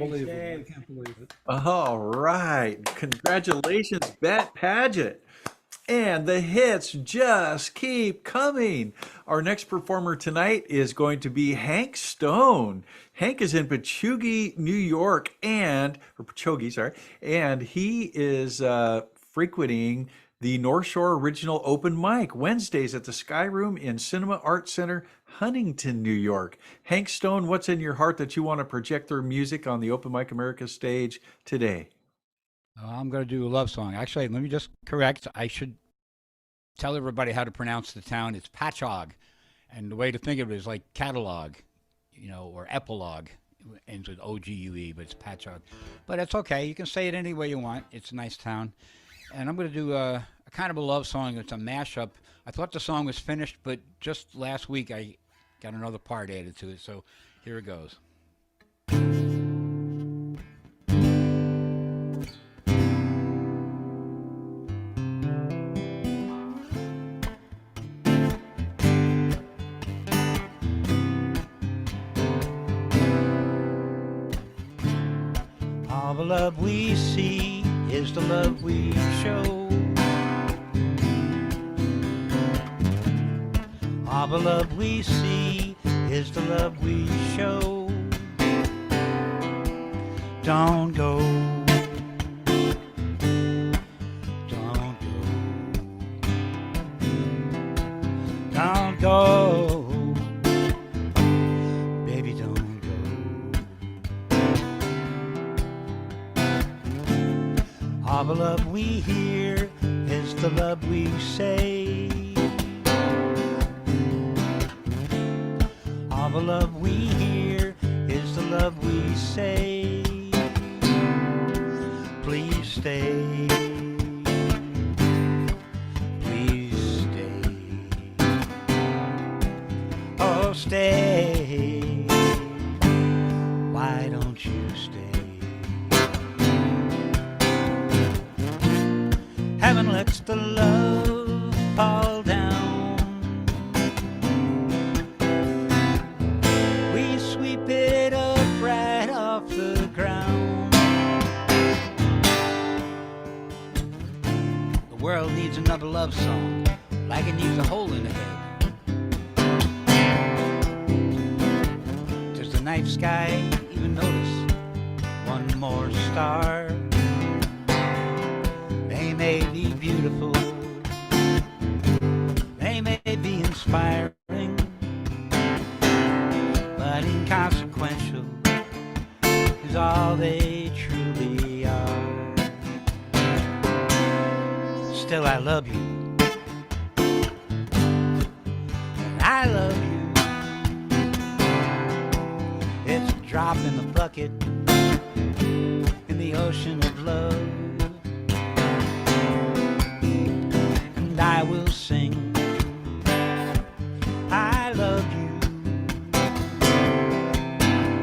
Believe it. I can't believe it. All right. Congratulations, Bet Paget. And the hits just keep coming. Our next performer tonight is going to be Hank Stone. Hank is in Pachugi, New York, or Pachogi, sorry, and he is frequenting the North Shore Original Open Mic Wednesdays at the Sky Room in Cinema Arts Center, Huntington, New York. Hank Stone, what's in your heart that you want to project through music on the Open Mic America stage today? I'm going to do a love song. Actually, let me just correct. I should tell everybody how to pronounce the town. It's Patchogue. And the way to think of it is like catalog, or epilogue. Ends with OGUE, but it's Patchogue. But it's okay. You can say it any way you want. It's a nice town. And I'm going to do a kind of a love song. It's a mashup. I thought the song was finished, but just last week I got another part added to it. So here it goes. All the love we see is the love we show. All the love we see is the love we show. Don't go. Don't go. Don't go. Baby, don't go. All the love we hear is the love we say. All the love we hear is the love we say. Please stay. Please stay. Oh, stay. Why don't you stay? Heaven lets the love fall down. We sweep it up right off the ground. The world needs another love song, like it needs a hole in the head. Does the night sky even notice one more star? They may be beautiful, they may be inspiring, but inconsequential is all they truly are. Still, I love you, and I love you. It's a drop in the bucket in the ocean of love. And I will sing, I love you,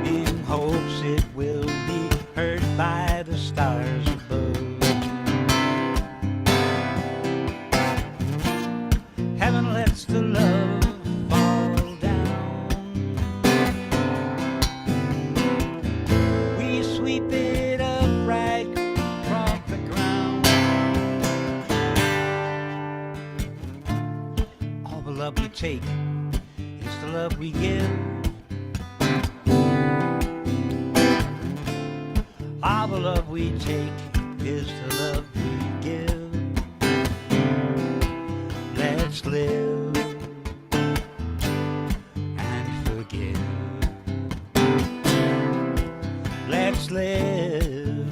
in hopes it will be heard by the stars above. Heaven lets the love fall down. We sweep it up right from the ground. All the love we take is the love we give. All the love we take is the love we give. Let's live and forgive. Let's live.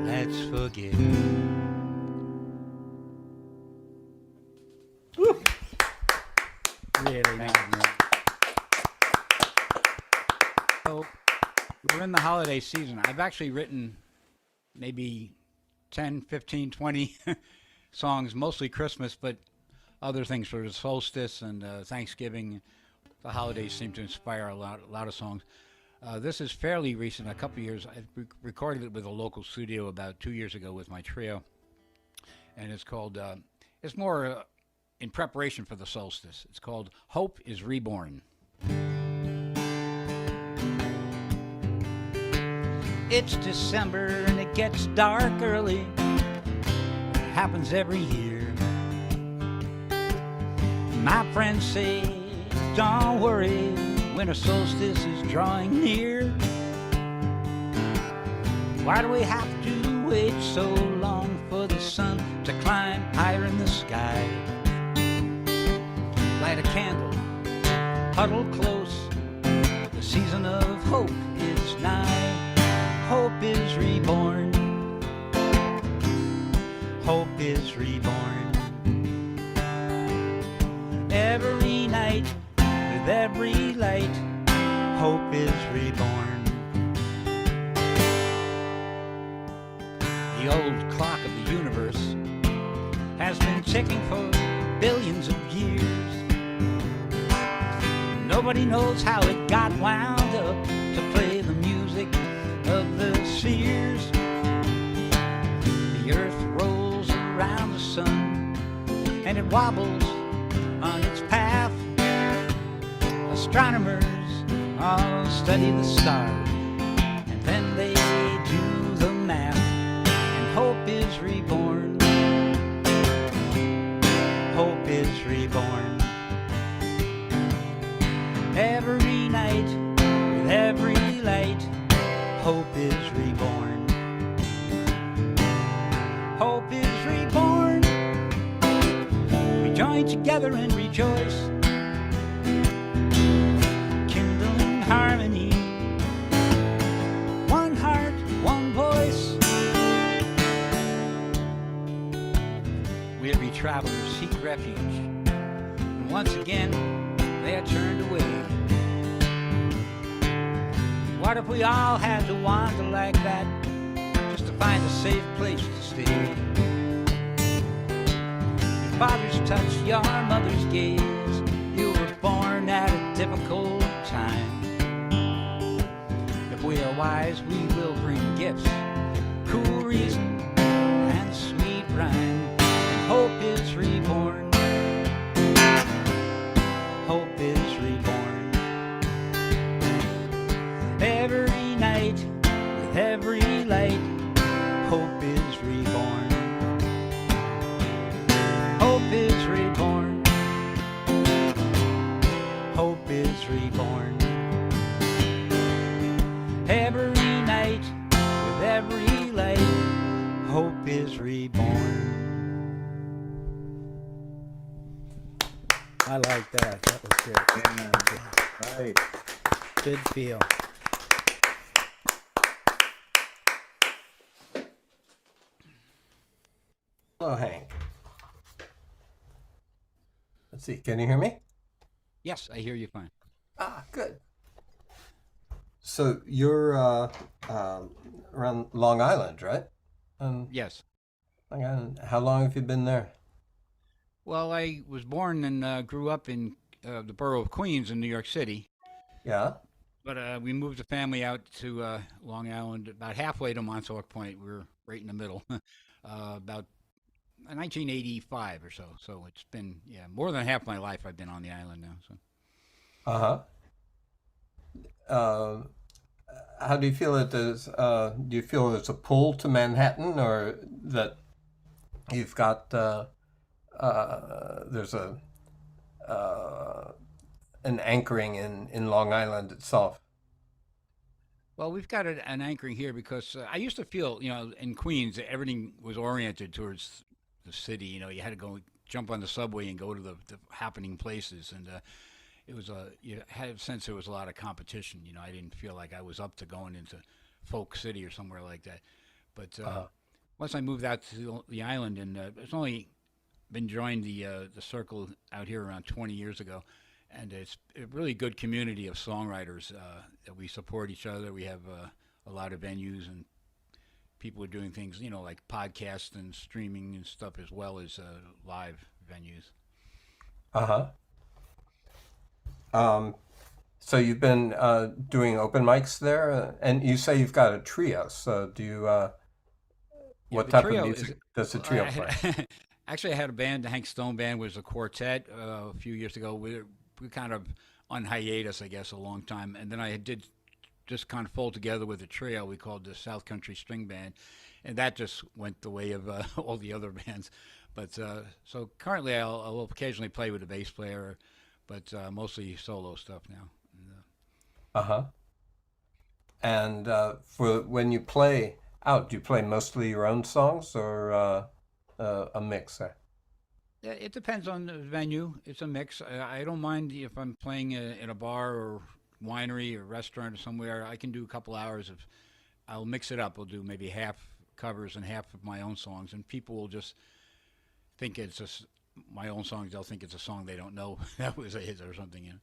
Let's forgive. Really nice. So we're in the holiday season. I've actually written maybe 10, 15, 20 songs, mostly Christmas, but other things for the solstice and Thanksgiving. The holidays seem to inspire a lot of songs. This is fairly recent, a couple years. I recorded it with a local studio about 2 years ago with my trio, and it's called, it's more in preparation for the solstice. It's called Hope is Reborn. It's December and it gets dark early. It happens every year. My friends say, don't worry, winter solstice is drawing near. Why do we have to wait so long for the sun to climb higher in the sky? Light a candle, huddle close, the season of hope is nigh. Hope is reborn. Hope is reborn. Every night, with every light, hope is reborn. The old clock of the universe has been ticking for billions of years. Nobody knows how it got wound up to play the music of the spheres. The earth rolls around the sun and it wobbles on its path. Astronomers all study the stars and then they do the math, and hope is reborn. Hope is reborn. Every night, with every light, hope is reborn. Hope is reborn. We join together and rejoice, kindling harmony. One heart, one voice. Weary travelers seek refuge, and once again they are turned away. What if we all had to wander like that, just to find a safe place to stay? Your father's touch, your mother's gaze, you were born at a difficult time. If we are wise, we will bring gifts, cool reason, and sweet rhyme. And hope is reborn. Hope is reborn. Every night, with every light, hope is reborn. Hope is reborn. Hope is reborn. Every night, with every light, hope is reborn. I like that. That was good. Yeah, right. Good feel. Hello, Hank. Let's see. Can you hear me? Yes, I hear you fine. Ah, good. So you're around Long Island, right? Yes. Long Island. How long have you been there? Well, I was born and grew up in the borough of Queens in New York City. Yeah. But we moved the family out to Long Island about halfway to Montauk Point. We were right in the middle, about 1985 or so. So it's been, yeah, more than half my life I've been on the island now. So Uh-huh. Uh, how do you feel it is? Do you feel there's a pull to Manhattan, or that you've got there's a an anchoring in Long Island itself? well, we've got an anchoring here because I used to feel, in Queens, everything was oriented towards the city. You had to go jump on the subway and go to the happening places, and it was you had a sense there was a lot of competition. I didn't feel like I was up to going into Folk City or somewhere like that. But once I moved out to the island, and it's only been joined the circle out here around 20 years ago, and it's a really good community of songwriters that we support each other. We have a lot of venues, and people are doing things, like podcasts and streaming and stuff, as well as live venues. Uh-huh. So you've been doing open mics there, and you say you've got a trio. So do you? What The type of trio music does the trio I play? had, actually, I had a band. The Hank Stone Band was a quartet a few years ago. We kind of on hiatus, I guess, a long time, and then I did just kind of pulled together with a trio we called the South Country String Band, and that just went the way of all the other bands. But so currently, I'll occasionally play with a bass player, but mostly solo stuff now. And, Uh-huh. And for when you play out, do you play mostly your own songs or a mix there? yeah, it depends on the venue. It's a mix. I don't mind if I'm playing in a bar or winery or restaurant or somewhere. I can do a couple hours of. I'll mix it up. I'll do maybe half covers and half of my own songs, and people will just think my own songs. They'll think it's a song they don't know that was a hit or something.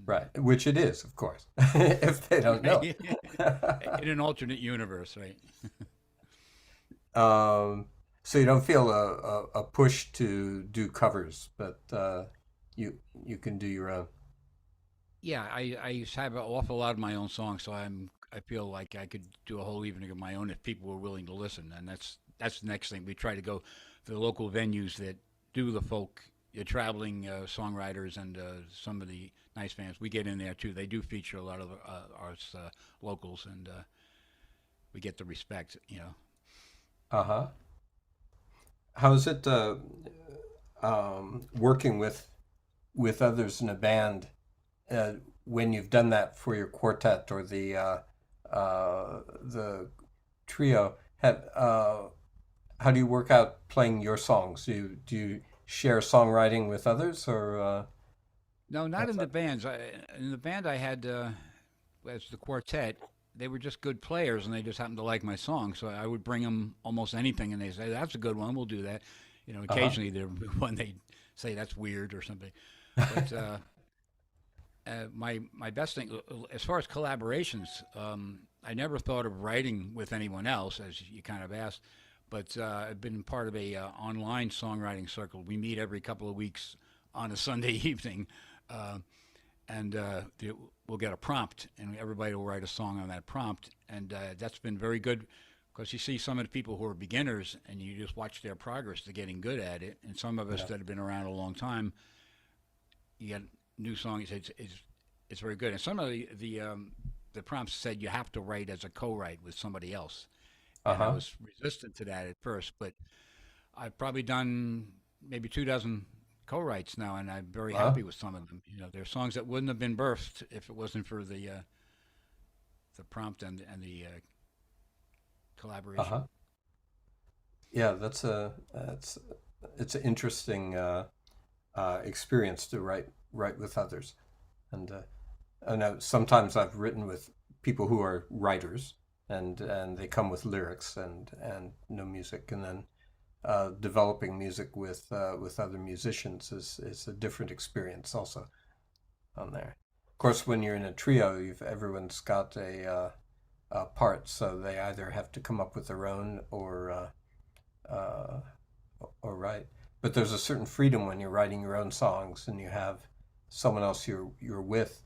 Right, which it is, of course, if they don't know. In an alternate universe, right? So you don't feel a push to do covers, but you can do your own. Yeah, I have an awful lot of my own songs, so I feel like I could do a whole evening of my own if people were willing to listen, and that's the next thing. We try to go to the local venues that do the folk, the traveling songwriters, and some of the nice bands. We get in there too. They do feature a lot of us locals, and we get the respect. Uh-huh. How's it working with others in a band uh, when you've done that for your quartet or the trio? How do you work out playing your songs? Do you share songwriting with others or No, not how's in the that? bands. In the band I had as the quartet, they were just good players, and they just happened to like my song. So I would bring them almost anything, and they say that's a good one. We'll do that. Uh-huh. Occasionally there would be one they say that's weird or something. But my best thing, as far as collaborations, I never thought of writing with anyone else, as you kind of asked. But I've been part of a online songwriting circle. We meet every couple of weeks on a Sunday evening, uh, and we'll get a prompt, and everybody will write a song on that prompt, and that's been very good because you see some of the people who are beginners, and you just watch their progress to getting good at it, and some of us Yeah. that have been around a long time, you get new songs. It's very good, and some of the prompts said you have to write as a co-write with somebody else, and I Uh-huh. was resistant to that at first, but I've probably done maybe 2 dozen co-writes now, and I'm very Uh-huh. happy with some of them. They're songs that wouldn't have been birthed if it wasn't for the prompt and the collaboration. Uh-huh. Yeah, that's it's an interesting experience to write with others. And I know sometimes I've written with people who are writers, and they come with lyrics and no music, and then developing music with other musicians is a different experience also on there. Of course, when you're in a trio, everyone's got a part, so they either have to come up with their own uh, or write. But there's a certain freedom when you're writing your own songs and you have someone else you're with.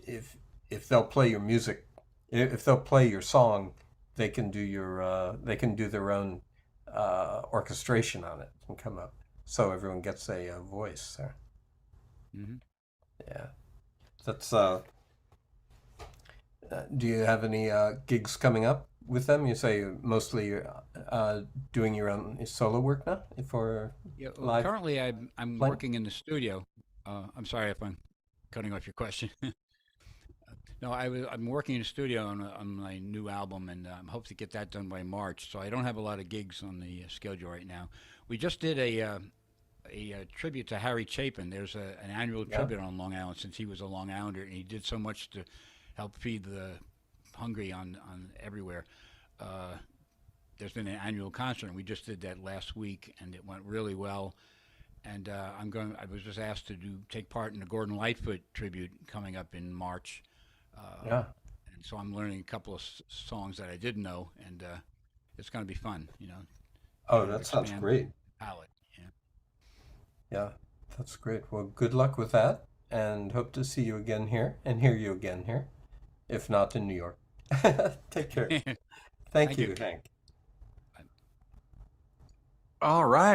If if they'll play your music, if they'll play your song, they can do their own orchestration on it and come up, so everyone gets a voice there. Hmm. Yeah, that's. Do you have any gigs coming up with them? You say you're mostly doing your own solo work now for Yeah, well, live currently I'm playing. working in the studio. I'm sorry if I'm cutting off your question. No, I'm working in the studio on my new album, and I'm hope to get that done by March. So I don't have a lot of gigs on the schedule right now. We just did a tribute to Harry Chapin. There's an annual Yeah. tribute on Long Island since he was a Long Islander, and he did so much to help feed the hungry on everywhere. Uh, there's been an annual concert, and we just did that last week, and it went really well. And I was just asked to take part in the Gordon Lightfoot tribute coming up in March. Uh, Yeah. and so I'm learning a couple of songs that I didn't know, and it's going to be fun. Oh, Kind of that sounds expand great. the palette. Yeah. Yeah, that's great. Well, good luck with that, and hope to see you again here and hear you again here, if not in New York. Take care. Thank Thank you. you, Hank. All right.